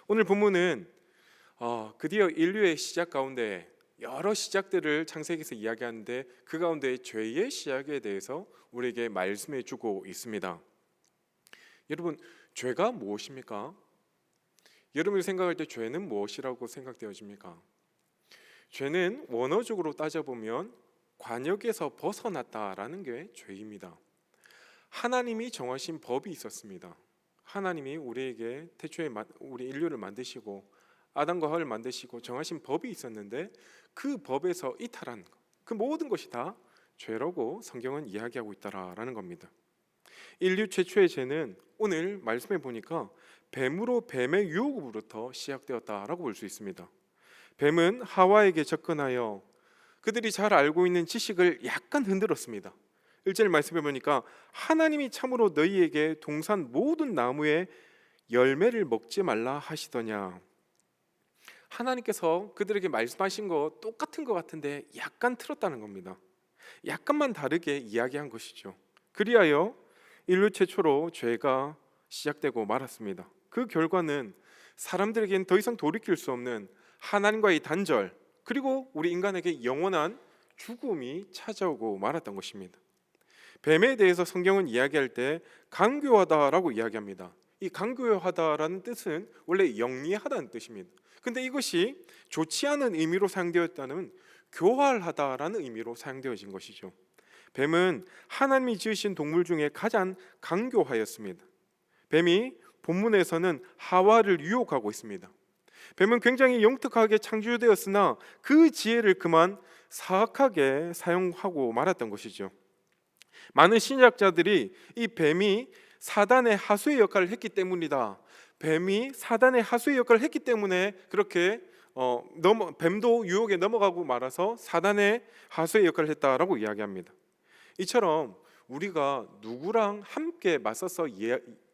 오늘 본문은 드디어 인류의 시작 가운데 여러 시작들을 창세기에서 이야기하는데 그 가운데 죄의 시작에 대해서 우리에게 말씀해 주고 있습니다. 여러분, 죄가 무엇입니까? 여러분이 생각할 때 죄는 무엇이라고 생각되어집니까? 죄는 원어적으로 따져보면 관역에서 벗어났다라는 게 죄입니다. 하나님이 정하신 법이 있었습니다. 하나님이 우리에게 태초에 우리 인류를 만드시고 아담과 하와를 만드시고 정하신 법이 있었는데 그 법에서 이탈한 그 모든 것이 다 죄라고 성경은 이야기하고 있다라는 겁니다. 인류 최초의 죄는 오늘 말씀해 보니까 뱀으로 뱀의 유혹으로부터 시작되었다라고 볼 수 있습니다. 뱀은 하와에게 접근하여 그들이 잘 알고 있는 지식을 약간 흔들었습니다. 1절 말씀해 보니까 하나님이 참으로 너희에게 동산 모든 나무의 열매를 먹지 말라 하시더냐. 하나님께서 그들에게 말씀하신 거 똑같은 것 같은데 약간 틀었다는 겁니다. 약간만 다르게 이야기한 것이죠. 그리하여 인류 최초로 죄가 시작되고 말았습니다. 그 결과는 사람들에겐 더 이상 돌이킬 수 없는 하나님과의 단절, 그리고 우리 인간에게 영원한 죽음이 찾아오고 말았던 것입니다. 뱀에 대해서 성경은 이야기할 때 강교하다라고 이야기합니다. 이 강교하다라는 뜻은 원래 영리하다는 뜻입니다. 근데 이것이 좋지 않은 의미로 사용되었다는 교활하다라는 의미로 사용되어진 것이죠. 뱀은 하나님이 지으신 동물 중에 가장 강교하였습니다. 뱀이 본문에서는 하와를 유혹하고 있습니다. 뱀은 굉장히 영특하게 창조되었으나 그 지혜를 그만 사악하게 사용하고 말았던 것이죠. 많은 신학자들이 이 뱀이 사단의 하수의 역할을 했기 때문이다. 뱀이 사단의 하수의 역할을 했기 때문에 그렇게 뱀도 유혹에 넘어가고 말아서 사단의 하수의 역할을 했다라고 이야기합니다. 이처럼 우리가 누구랑 함께 맞서서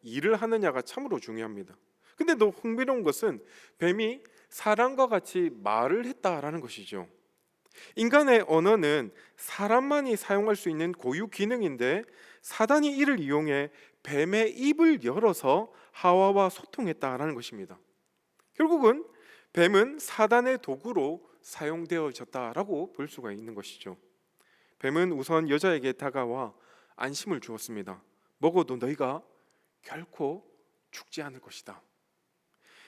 일을 하느냐가 참으로 중요합니다. 근데 더 흥미로운 것은 뱀이 사람과 같이 말을 했다라는 것이죠. 인간의 언어는 사람만이 사용할 수 있는 고유 기능인데 사단이 이를 이용해 뱀의 입을 열어서 하와와 소통했다라는 것입니다. 결국은 뱀은 사단의 도구로 사용되어졌다라고 볼 수가 있는 것이죠. 뱀은 우선 여자에게 다가와 안심을 주었습니다. 먹어도 너희가 결코 죽지 않을 것이다.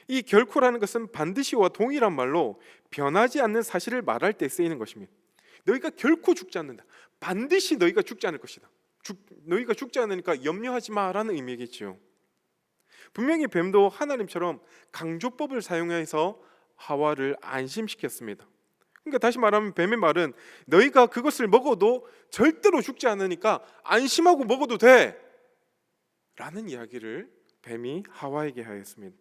이 결코라는 것은 반드시와 동일한 말로 변하지 않는 사실을 말할 때 쓰이는 것입니다. 너희가 결코 죽지 않는다. 반드시 너희가 죽지 않을 것이다. 너희가 죽지 않으니까 염려하지 마라는 의미겠죠. 분명히 뱀도 하나님처럼 강조법을 사용해서 하와를 안심시켰습니다. 그러니까 다시 말하면 뱀의 말은 너희가 그것을 먹어도 절대로 죽지 않으니까 안심하고 먹어도 돼 라는 이야기를 뱀이 하와에게 하였습니다.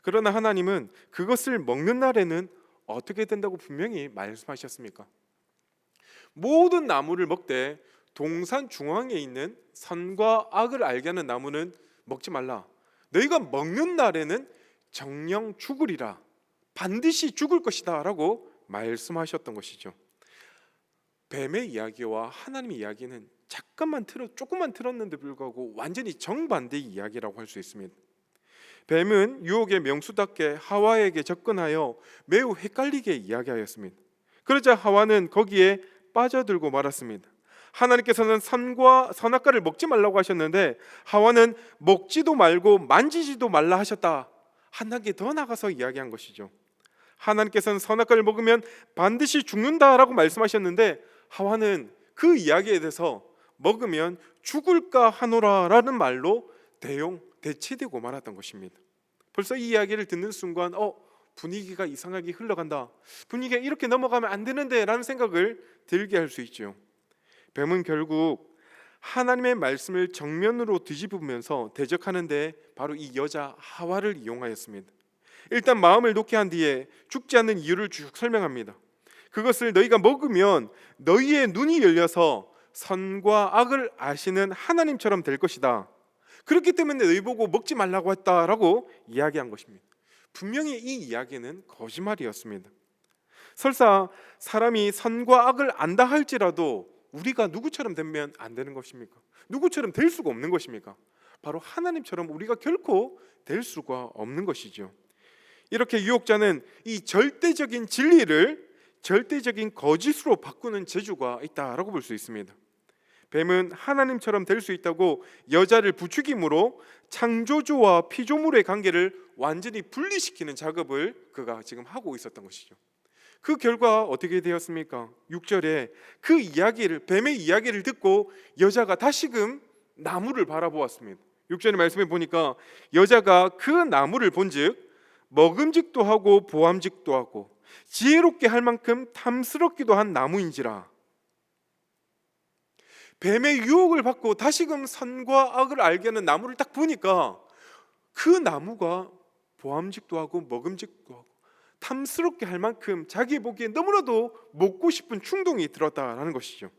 그러나 하나님은 그것을 먹는 날에는 어떻게 된다고 분명히 말씀하셨습니까? 모든 나무를 먹되 동산 중앙에 있는 선과 악을 알게 하는 나무는 먹지 말라. 너희가 먹는 날에는 정령 죽으리라. 반드시 죽을 것이다 라고 말씀하셨던 것이죠. 뱀의 이야기와 하나님의 이야기는 조금만 틀었는데 불구하고 완전히 정반대의 이야기라고 할 수 있습니다. 뱀은 유혹의 명수답게 하와에게 접근하여 매우 헷갈리게 이야기하였습니다. 그러자 하와는 거기에 빠져들고 말았습니다. 하나님께서는 선과 선악과를 먹지 말라고 하셨는데 하와는 먹지도 말고 만지지도 말라 하셨다. 한 단계 더 나가서 이야기한 것이죠. 하나님께서는 선악과를 먹으면 반드시 죽는다라고 말씀하셨는데 하와는 그 이야기에 대해서 먹으면 죽을까 하노라라는 말로 대체되고 말았던 것입니다. 벌써 이 이야기를 듣는 순간 분위기가 이상하게 흘러간다. 분위기가 이렇게 넘어가면 안 되는데 라는 생각을 들게 할 수 있죠. 뱀은 결국 하나님의 말씀을 정면으로 뒤집으면서 대적하는데 바로 이 여자 하와를 이용하였습니다. 일단 마음을 놓게 한 뒤에 죽지 않는 이유를 쭉 설명합니다. 그것을 너희가 먹으면 너희의 눈이 열려서 선과 악을 아시는 하나님처럼 될 것이다. 그렇기 때문에 너희 보고 먹지 말라고 했다라고 이야기한 것입니다. 분명히 이 이야기는 거짓말이었습니다. 설사 사람이 선과 악을 안다 할지라도 우리가 누구처럼 되면 안 되는 것입니까? 누구처럼 될 수가 없는 것입니까? 바로 하나님처럼 우리가 결코 될 수가 없는 것이죠. 이렇게 유혹자는 이 절대적인 진리를 절대적인 거짓으로 바꾸는 재주가 있다라고 볼 수 있습니다. 뱀은 하나님처럼 될 수 있다고 여자를 부추김으로 창조주와 피조물의 관계를 완전히 분리시키는 작업을 그가 지금 하고 있었던 것이죠. 그 결과 어떻게 되었습니까? 6절에 그 이야기를, 뱀의 이야기를 듣고 여자가 다시금 나무를 바라보았습니다. 6절의 말씀에 보니까 여자가 그 나무를 본즉 먹음직도 하고 보암직도 하고 지혜롭게 할 만큼 탐스럽기도 한 나무인지라. 뱀의 유혹을 받고 다시금 선과 악을 알게 하는 나무를 딱 보니까 그 나무가 보암직도 하고 먹음직도 하고 탐스럽게 할 만큼 자기 보기에 너무나도 먹고 싶은 충동이 들었다라는 것이죠.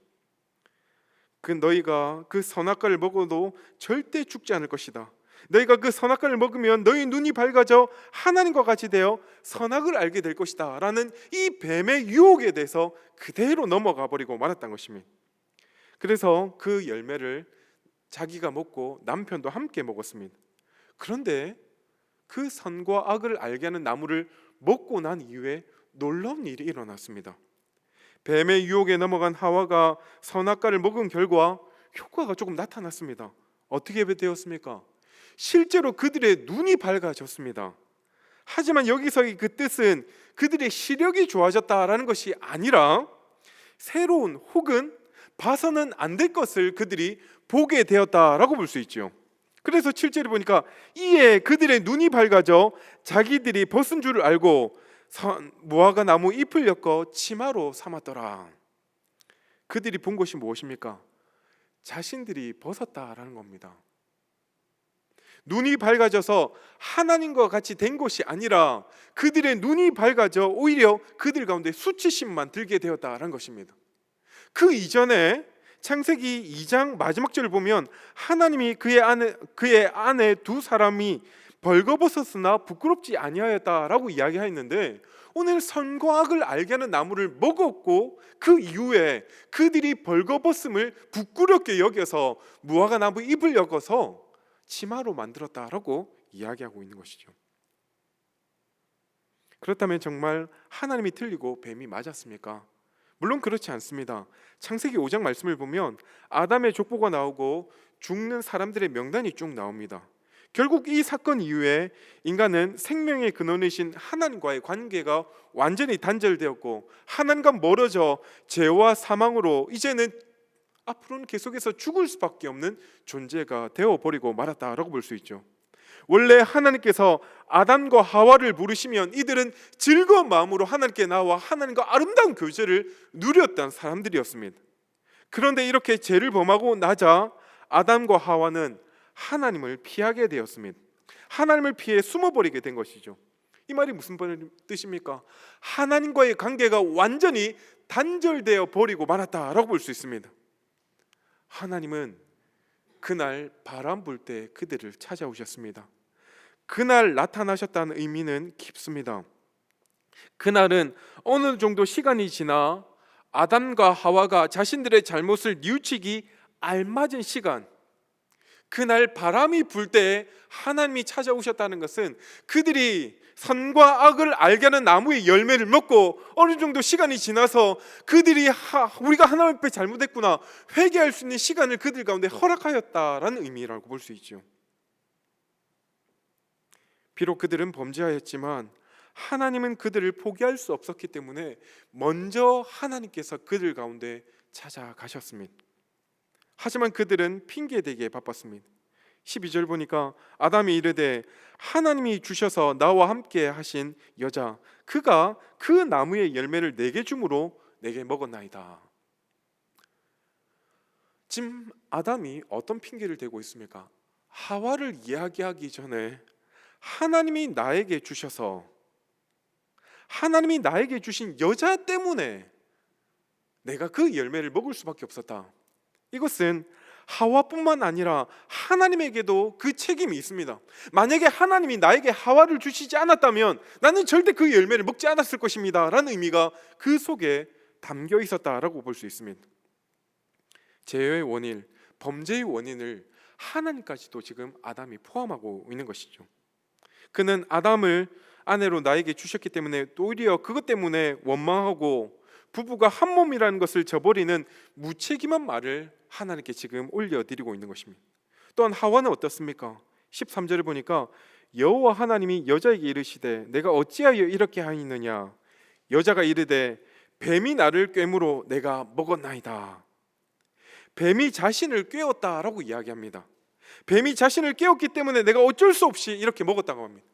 그 너희가 그 선악과를 먹어도 절대 죽지 않을 것이다. 너희가 그 선악과를 먹으면 너희 눈이 밝아져 하나님과 같이 되어 선악을 알게 될 것이다 라는 이 뱀의 유혹에 대해서 그대로 넘어가 버리고 말았던 것입니다. 그래서 그 열매를 자기가 먹고 남편도 함께 먹었습니다. 그런데 그 선과 악을 알게 하는 나무를 먹고 난 이후에 놀라운 일이 일어났습니다. 뱀의 유혹에 넘어간 하와가 선악과를 먹은 결과 효과가 조금 나타났습니다. 어떻게 되었습니까? 실제로 그들의 눈이 밝아졌습니다. 하지만 여기서의 그 뜻은 그들의 시력이 좋아졌다라는 것이 아니라 새로운 혹은 봐서는 안 될 것을 그들이 보게 되었다라고 볼 수 있죠. 그래서 7절에 보니까 이에 그들의 눈이 밝아져 자기들이 벗은 줄을 알고 무화과 나무 잎을 엮어 치마로 삼았더라. 그들이 본 것이 무엇입니까? 자신들이 벗었다라는 겁니다. 눈이 밝아져서 하나님과 같이 된 것이 아니라 그들의 눈이 밝아져 오히려 그들 가운데 수치심만 들게 되었다라는 것입니다. 그 이전에 창세기 2장 마지막 절을 보면 하나님이 그의 아내 두 사람이 벌거벗었으나 부끄럽지 아니하였다라고 이야기하였는데, 오늘 선과 악을 알게 하는 나무를 먹었고 그 이후에 그들이 벌거벗음을 부끄럽게 여겨서 무화과 나무 잎을 엮어서 치마로 만들었다라고 이야기하고 있는 것이죠. 그렇다면 정말 하나님이 틀리고 뱀이 맞았습니까? 물론 그렇지 않습니다. 창세기 5장 말씀을 보면 아담의 족보가 나오고 죽는 사람들의 명단이 쭉 나옵니다. 결국 이 사건 이후에 인간은 생명의 근원이신 하나님과의 관계가 완전히 단절되었고 하나님과 멀어져 죄와 사망으로 이제는 앞으로는 계속해서 죽을 수밖에 없는 존재가 되어버리고 말았다라고 볼 수 있죠. 원래 하나님께서 아담과 하와를 부르시면 이들은 즐거운 마음으로 하나님께 나와 하나님과 아름다운 교제를 누렸던 사람들이었습니다. 그런데 이렇게 죄를 범하고 나자 아담과 하와는 하나님을 피하게 되었습니다. 하나님을 피해 숨어버리게 된 것이죠. 이 말이 무슨 뜻입니까? 하나님과의 관계가 완전히 단절되어 버리고 말았다라고 볼 수 있습니다. 하나님은 그날 바람 불 때 그들을 찾아오셨습니다. 그날 나타나셨다는 의미는 깊습니다. 그날은 어느 정도 시간이 지나 아담과 하와가 자신들의 잘못을 뉘우치기 알맞은 시간, 그날 바람이 불 때 하나님이 찾아오셨다는 것은 그들이 선과 악을 알게 하는 나무의 열매를 먹고 어느 정도 시간이 지나서 그들이 우리가 하나님 앞에 잘못했구나 회개할 수 있는 시간을 그들 가운데 허락하였다라는 의미라고 볼 수 있죠. 비록 그들은 범죄하였지만 하나님은 그들을 포기할 수 없었기 때문에 먼저 하나님께서 그들 가운데 찾아가셨습니다. 하지만 그들은 핑계대기에 바빴습니다. 12절 보니까 아담이 이르되 하나님이 주셔서 나와 함께 하신 여자 그가 그 나무의 열매를 내게 주므로 내게 먹었나이다. 지금 아담이 어떤 핑계를 대고 있습니까? 하와를 이야기하기 전에 하나님이 나에게 주셔서, 하나님이 나에게 주신 여자 때문에 내가 그 열매를 먹을 수밖에 없었다. 이것은 하와뿐만 아니라 하나님에게도 그 책임이 있습니다. 만약에 하나님이 나에게 하와를 주시지 않았다면 나는 절대 그 열매를 먹지 않았을 것입니다 라는 의미가 그 속에 담겨 있었다라고 볼 수 있습니다. 죄의 원인, 범죄의 원인을 하나님까지도 지금 아담이 포함하고 있는 것이죠. 그는 아내로 나에게 주셨기 때문에 오히려 그것 때문에 원망하고 부부가 한 몸이라는 것을 저버리는 무책임한 말을 하나님께 지금 올려드리고 있는 것입니다. 또한 하와는 어떻습니까? 13절을 보니까 여호와 하나님이 여자에게 이르시되 내가 어찌하여 이렇게 하였느냐. 여자가 이르되 뱀이 나를 꿰물어 내가 먹었나이다. 뱀이 자신을 꿰었다라고 이야기합니다. 뱀이 자신을 깨웠기 때문에 내가 어쩔 수 없이 이렇게 먹었다고 합니다.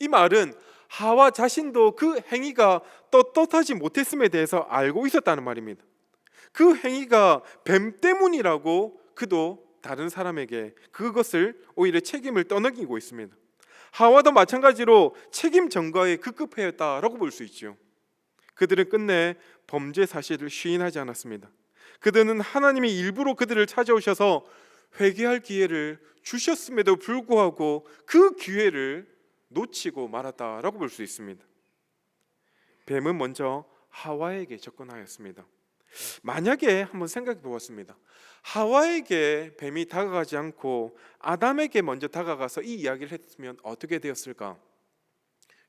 이 말은 하와 자신도 그 행위가 떳떳하지 못했음에 대해서 알고 있었다는 말입니다. 그 행위가 뱀 때문이라고 그도 다른 사람에게 그것을 오히려 책임을 떠넘기고 있습니다. 하와도 마찬가지로 책임 전가에 급급해였다라고 볼 수 있죠. 그들은 끝내 범죄 사실을 시인하지 않았습니다. 그들은 하나님이 일부러 그들을 찾아오셔서 회개할 기회를 주셨음에도 불구하고 그 기회를 놓치고 말았다라고 볼 수 있습니다. 뱀은 먼저 하와에게 접근하였습니다. 만약에 한번 생각해 보았습니다. 하와에게 뱀이 다가가지 않고 아담에게 먼저 다가가서 이 이야기를 했으면 어떻게 되었을까?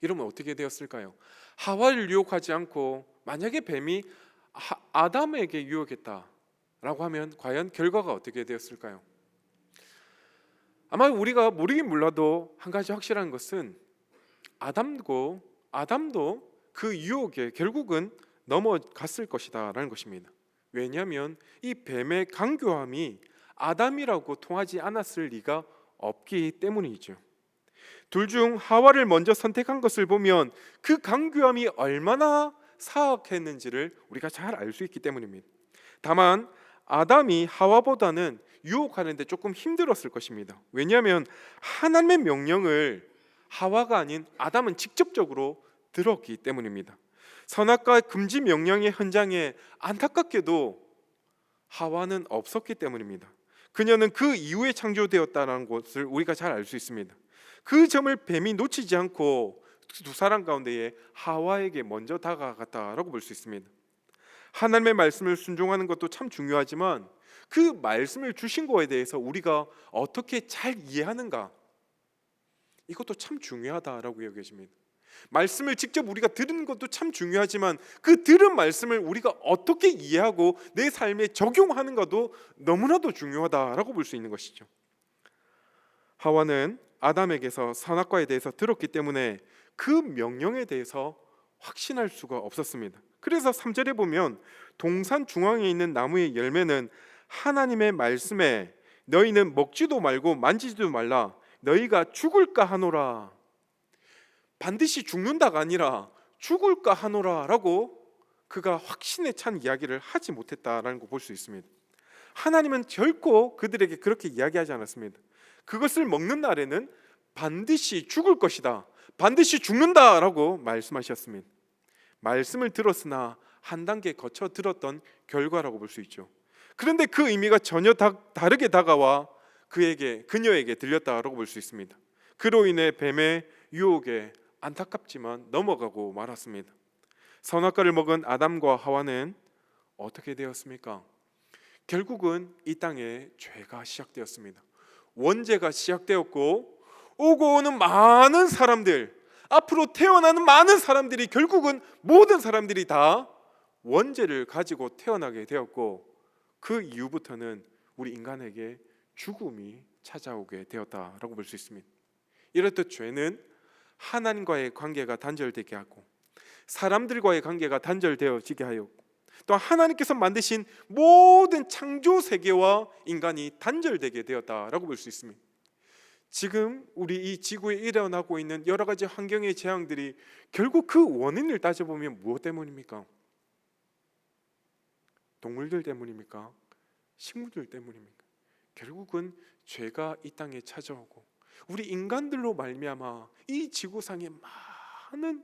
이러면 어떻게 되었을까요? 하와를 유혹하지 않고 만약에 뱀이 아담에게 유혹했다라고 하면 과연 결과가 어떻게 되었을까요? 아마 우리가 모르긴 몰라도 한 가지 확실한 것은 아담도 그 유혹에 결국은 넘어갔을 것이다 라는 것입니다. 왜냐하면 이 뱀의 강교함이 아담이라고 통하지 않았을 리가 없기 때문이죠. 둘 중 하와를 먼저 선택한 것을 보면 그 강교함이 얼마나 사악했는지를 우리가 잘 알 수 있기 때문입니다. 다만 아담이 하와보다는 유혹하는데 조금 힘들었을 것입니다. 왜냐하면 하나님의 명령을 하와가 아닌 아담은 직접적으로 들었기 때문입니다. 선악과 금지 명령의 현장에 안타깝게도 하와는 없었기 때문입니다. 그녀는 그 이후에 창조되었다는 것을 우리가 잘 알 수 있습니다. 그 점을 뱀이 놓치지 않고 두 사람 가운데에 하와에게 먼저 다가갔다라고 볼 수 있습니다. 하나님의 말씀을 순종하는 것도 참 중요하지만 그 말씀을 주신 거에 대해서 우리가 어떻게 잘 이해하는가, 이것도 참 중요하다라고 여겨집니다. 말씀을 직접 우리가 들은 것도 참 중요하지만 그 들은 말씀을 우리가 어떻게 이해하고 내 삶에 적용하는 것도 너무나도 중요하다라고 볼 수 있는 것이죠. 하와는 아담에게서 선악과에 대해서 들었기 때문에 그 명령에 대해서 확신할 수가 없었습니다. 그래서 3절에 보면 동산 중앙에 있는 나무의 열매는 하나님의 말씀에 너희는 먹지도 말고 만지지도 말라 너희가 죽을까 하노라. 반드시 죽는다가 아니라 죽을까 하노라 라고 그가 확신에 찬 이야기를 하지 못했다라는 거 볼 수 있습니다. 하나님은 결코 그들에게 그렇게 이야기하지 않았습니다. 그것을 먹는 날에는 반드시 죽을 것이다, 반드시 죽는다라고 말씀하셨습니다. 말씀을 들었으나 한 단계 거쳐 들었던 결과라고 볼 수 있죠. 그런데 그 의미가 전혀 다르게 다가와 그녀에게 들렸다라고 볼 수 있습니다. 그로 인해 뱀의 유혹에 안타깝지만 넘어가고 말았습니다. 선악과를 먹은 아담과 하와는 어떻게 되었습니까? 결국은 이 땅에 죄가 시작되었습니다. 원죄가 시작되었고 오고 오는 많은 사람들, 앞으로 태어나는 많은 사람들이 결국은 모든 사람들이 다 원죄를 가지고 태어나게 되었고 그 이후부터는 우리 인간에게 죽음이 찾아오게 되었다라고 볼 수 있습니다. 이렇듯 죄는 하나님과의 관계가 단절되게 하고 사람들과의 관계가 단절되어지게 하였고 또 하나님께서 만드신 모든 창조 세계와 인간이 단절되게 되었다라고 볼 수 있습니다. 지금 우리 이 지구에 일어나고 있는 여러 가지 환경의 재앙들이 결국 그 원인을 따져보면 무엇 때문입니까? 동물들 때문입니까? 식물들 때문입니까? 결국은 죄가 이 땅에 찾아오고 우리 인간들로 말미암아 이 지구상에 많은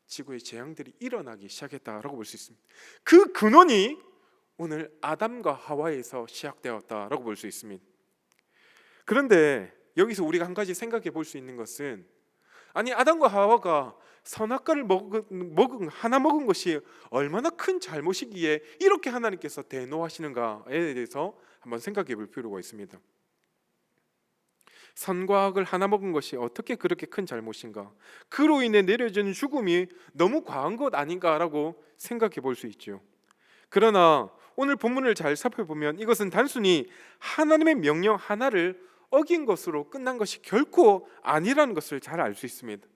지구의 재앙들이 일어나기 시작했다라고 볼 수 있습니다. 그 근원이 오늘 아담과 하와에서 시작되었다라고 볼 수 있습니다. 그런데 여기서 우리가 한 가지 생각해 볼 수 있는 것은, 아니 아담과 하와가 선악과를 먹은 것이 얼마나 큰 잘못이기에 이렇게 하나님께서 대노하시는가에 대해서 한번 생각해 볼 필요가 있습니다. 선과 악을 하나 먹은 것이 어떻게 그렇게 큰 잘못인가? 그로 인해 내려지는 죽음이 너무 과한 것 아닌가라고 생각해 볼 수 있죠. 그러나 오늘 본문을 잘 살펴보면 이것은 단순히 하나님의 명령 하나를 어긴 것으로 끝난 것이 결코 아니라는 것을 잘 알 수 있습니다.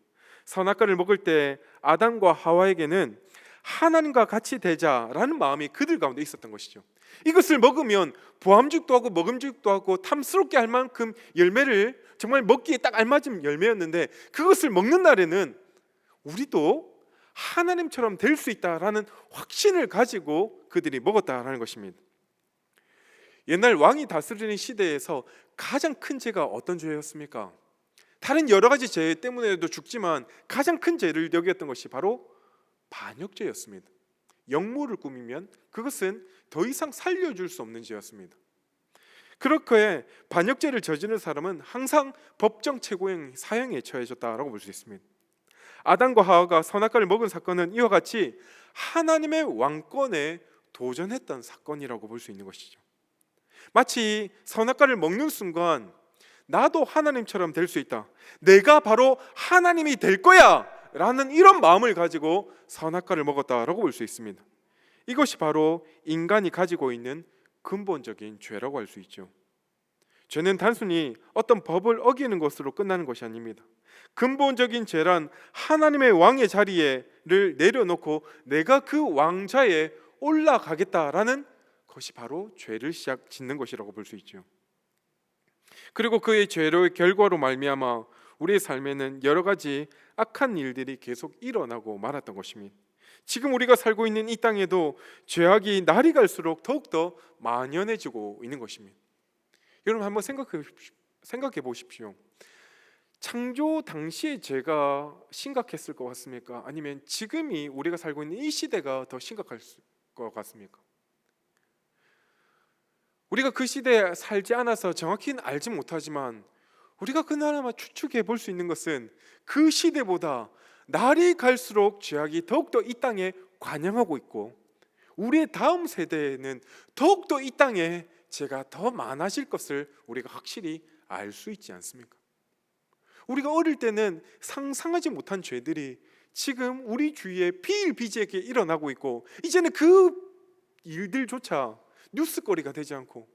선악과를 먹을 때 아담과 하와에게는 하나님과 같이 되자라는 마음이 그들 가운데 있었던 것이죠. 이것을 먹으면 보암죽도 하고 먹음직도 하고 탐스럽게 할 만큼 열매를 정말 먹기에 딱 알맞은 열매였는데, 그것을 먹는 날에는 우리도 하나님처럼 될 수 있다라는 확신을 가지고 그들이 먹었다라는 것입니다. 옛날 왕이 다스리는 시대에서 가장 큰 죄가 어떤 죄였습니까? 다른 여러 가지 죄 때문에도 죽지만 가장 큰 죄를 여겼던 것이 바로 반역죄였습니다. 영모를 꾸미면 그것은 더 이상 살려줄 수 없는 죄였습니다. 그렇게 반역죄를 저지른 사람은 항상 법정 최고형 사형에 처해졌다라고 볼 수 있습니다. 아담과 하와가 선악과를 먹은 사건은 이와 같이 하나님의 왕권에 도전했던 사건이라고 볼 수 있는 것이죠. 마치 선악과를 먹는 순간 나도 하나님처럼 될 수 있다, 내가 바로 하나님이 될 거야 라는 이런 마음을 가지고 선악과를 먹었다라고 볼 수 있습니다. 이것이 바로 인간이 가지고 있는 근본적인 죄라고 할 수 있죠. 죄는 단순히 어떤 법을 어기는 것으로 끝나는 것이 아닙니다. 근본적인 죄란 하나님의 왕의 자리를 내려놓고 내가 그 왕좌에 올라가겠다라는 것이 바로 죄를 짓는 것이라고 볼 수 있죠. 그리고 그의 죄로의 결과로 말미암아 우리의 삶에는 여러 가지 악한 일들이 계속 일어나고 말았던 것입니다. 지금 우리가 살고 있는 이 땅에도 죄악이 날이 갈수록 더욱더 만연해지고 있는 것입니다. 여러분 한번 생각해 보십시오. 창조 당시의 죄가 심각했을 것 같습니까? 아니면 지금이 우리가 살고 있는 이 시대가 더 심각할 것 같습니까? 우리가 그 시대에 살지 않아서 정확히는 알지 못하지만 우리가 그나마 추측해 볼 수 있는 것은 그 시대보다 날이 갈수록 죄악이 더욱더 이 땅에 관영하고 있고 우리의 다음 세대에는 더욱더 이 땅에 죄가 더 많아질 것을 우리가 확실히 알 수 있지 않습니까? 우리가 어릴 때는 상상하지 못한 죄들이 지금 우리 주위에 비일비재하게 일어나고 있고, 이제는 그 일들조차 뉴스거리가 되지 않고,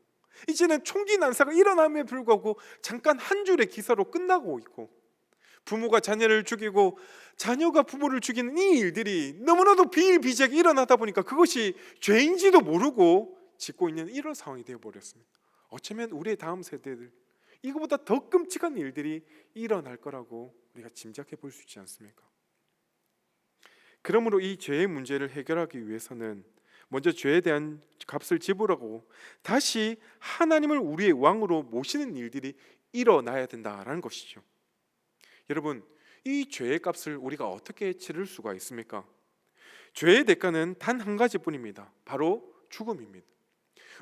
이제는 총기 난사가 일어남에 불구하고 잠깐 한 줄의 기사로 끝나고 있고, 부모가 자녀를 죽이고 자녀가 부모를 죽이는 이 일들이 너무나도 비일비재하게 일어나다 보니까 그것이 죄인지도 모르고 짓고 있는 이런 상황이 되어버렸습니다. 어쩌면 우리의 다음 세대들 이거보다 더 끔찍한 일들이 일어날 거라고 우리가 짐작해 볼 수 있지 않습니까? 그러므로 이 죄의 문제를 해결하기 위해서는 먼저 죄에 대한 값을 지불하고 다시 하나님을 우리의 왕으로 모시는 일들이 일어나야 된다라는 것이죠. 여러분, 이 죄의 값을 우리가 어떻게 치를 수가 있습니까? 죄의 대가는 단 한 가지뿐입니다. 바로 죽음입니다.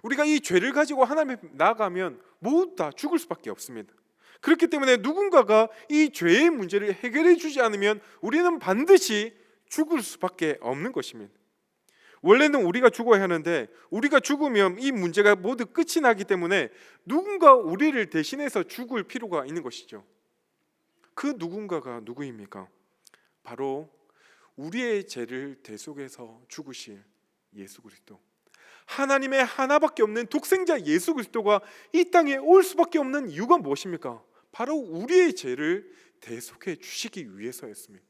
우리가 이 죄를 가지고 하나님 앞에 나아가면 모두 다 죽을 수밖에 없습니다. 그렇기 때문에 누군가가 이 죄의 문제를 해결해 주지 않으면 우리는 반드시 죽을 수밖에 없는 것입니다. 원래는 우리가 죽어야 하는데 우리가 죽으면 이 문제가 모두 끝이 나기 때문에 누군가 우리를 대신해서 죽을 필요가 있는 것이죠. 그 누군가가 누구입니까? 바로 우리의 죄를 대속해서 죽으실 예수 그리스도, 하나님의 하나밖에 없는 독생자 예수 그리스도가 이 땅에 올 수밖에 없는 이유가 무엇입니까? 바로 우리의 죄를 대속해 주시기 위해서였습니다.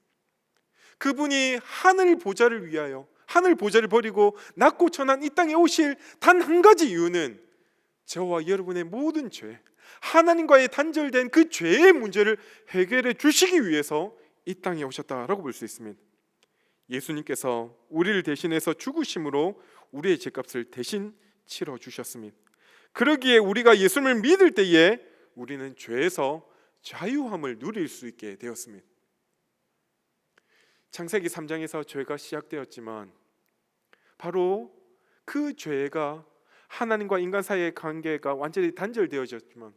그분이 하늘 보좌를 위하여 하늘 보좌를 버리고 낮고 천한 이 땅에 오실 단 한 가지 이유는 저와 여러분의 모든 죄, 하나님과의 단절된 그 죄의 문제를 해결해 주시기 위해서 이 땅에 오셨다라고 볼 수 있습니다. 예수님께서 우리를 대신해서 죽으심으로 우리의 죄값을 대신 치러 주셨습니다. 그러기에 우리가 예수님을 믿을 때에 우리는 죄에서 자유함을 누릴 수 있게 되었습니다. 창세기 3장에서 죄가 시작되었지만 바로 그 죄가 하나님과 인간 사이의 관계가 완전히 단절되어졌지만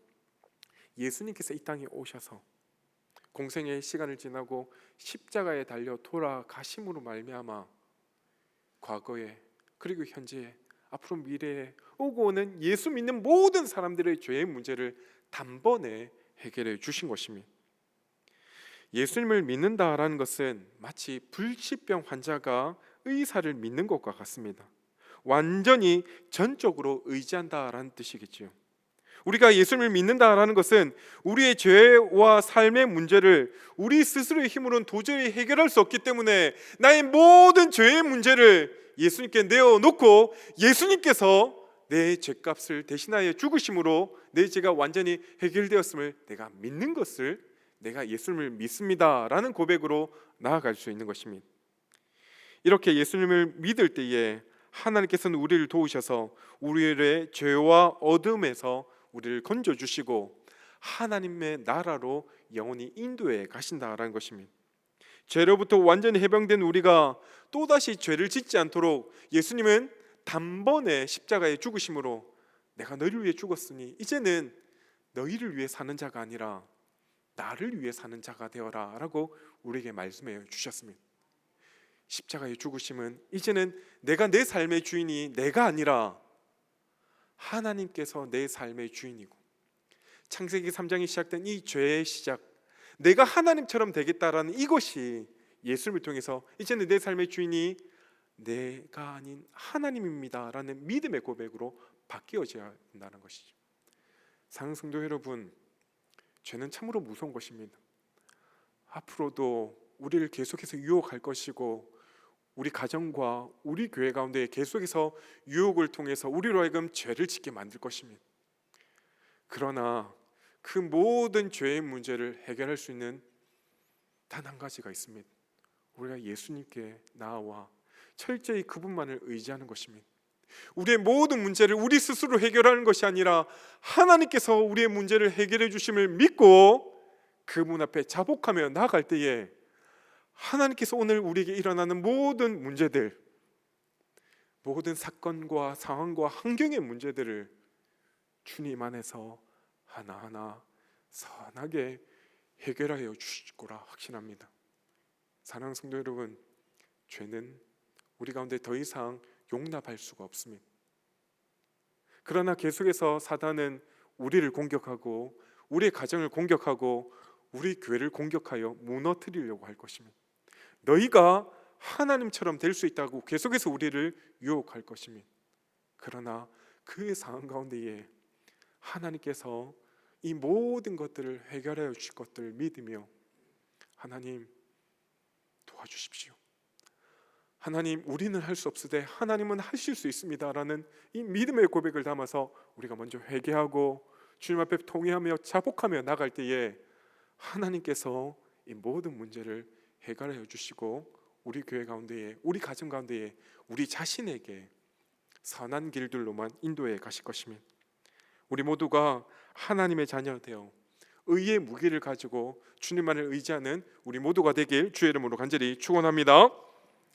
예수님께서 이 땅에 오셔서 공생의 시간을 지나고 십자가에 달려 돌아가심으로 말미암아 과거에 그리고 현재에 앞으로 미래에 오고 오는 예수 믿는 모든 사람들의 죄의 문제를 단번에 해결해 주신 것입니다. 예수님을 믿는다라는 것은 마치 불치병 환자가 의사를 믿는 것과 같습니다. 완전히 전적으로 의지한다라는 뜻이겠지요. 우리가 예수님을 믿는다라는 것은 우리의 죄와 삶의 문제를 우리 스스로의 힘으로는 도저히 해결할 수 없기 때문에 나의 모든 죄의 문제를 예수님께 내어놓고 예수님께서 내 죄값을 대신하여 죽으심으로 내 죄가 완전히 해결되었음을 내가 믿는 것을, 내가 예수님을 믿습니다라는 고백으로 나아갈 수 있는 것입니다. 이렇게 예수님을 믿을 때에 하나님께서는 우리를 도우셔서 우리의 죄와 어둠에서 우리를 건져주시고 하나님의 나라로 영원히 인도해 가신다라는 것입니다. 죄로부터 완전히 해방된 우리가 또다시 죄를 짓지 않도록 예수님은 단번에 십자가에 죽으심으로 내가 너희를 위해 죽었으니 이제는 너희를 위해 사는 자가 아니라 나를 위해 사는 자가 되어라 라고 우리에게 말씀해 주셨습니다. 십자가의 죽으심은 이제는 내가 내 삶의 주인이 내가 아니라 하나님께서 내 삶의 주인이고, 창세기 3장이 시작된 이 죄의 시작, 내가 하나님처럼 되겠다라는 이것이 예수님을 통해서 이제는 내 삶의 주인이 내가 아닌 하나님입니다 라는 믿음의 고백으로 바뀌어져야 한다는 것이죠. 사랑하는 성도 여러분, 죄는 참으로 무서운 것입니다. 앞으로도 우리를 계속해서 유혹할 것이고 우리 가정과 우리 교회 가운데 계속해서 유혹을 통해서 우리로 하여금 죄를 짓게 만들 것입니다. 그러나 그 모든 죄의 문제를 해결할 수 있는 단 한 가지가 있습니다. 우리가 예수님께 나아와 철저히 그분만을 의지하는 것입니다. 우리의 모든 문제를 우리 스스로 해결하는 것이 아니라 하나님께서 우리의 문제를 해결해 주심을 믿고 그분 앞에 자복하며 나아갈 때에 하나님께서 오늘 우리에게 일어나는 모든 문제들, 모든 사건과 상황과 환경의 문제들을 주님 안에서 하나하나 선하게 해결하여 주실 거라 확신합니다. 사랑하는 성도 여러분, 죄는 우리 가운데 더 이상 용납할 수가 없습니다. 그러나 계속해서 사단은 우리를 공격하고 우리의 가정을 공격하고 우리 교회를 공격하여 무너뜨리려고 할 것입니다. 너희가 하나님처럼 될 수 있다고 계속해서 우리를 유혹할 것입니다. 그러나 그 상황 가운데에 하나님께서 이 모든 것들을 해결하여 주실 것들을 믿으며 하나님 도와주십시오. 하나님, 우리는 할 수 없으되 하나님은 하실 수 있습니다 라는 이 믿음의 고백을 담아서 우리가 먼저 회개하고 주님 앞에 통회하며 자복하며 나갈 때에 하나님께서 이 모든 문제를 해결하여 주시고 우리 교회 가운데에, 우리 가정 가운데에, 우리 자신에게 선한 길들로만 인도해 가실 것입니다. 우리 모두가 하나님의 자녀 되어 의의 무기를 가지고 주님만을 의지하는 우리 모두가 되길 주의 이름으로 간절히 축원합니다.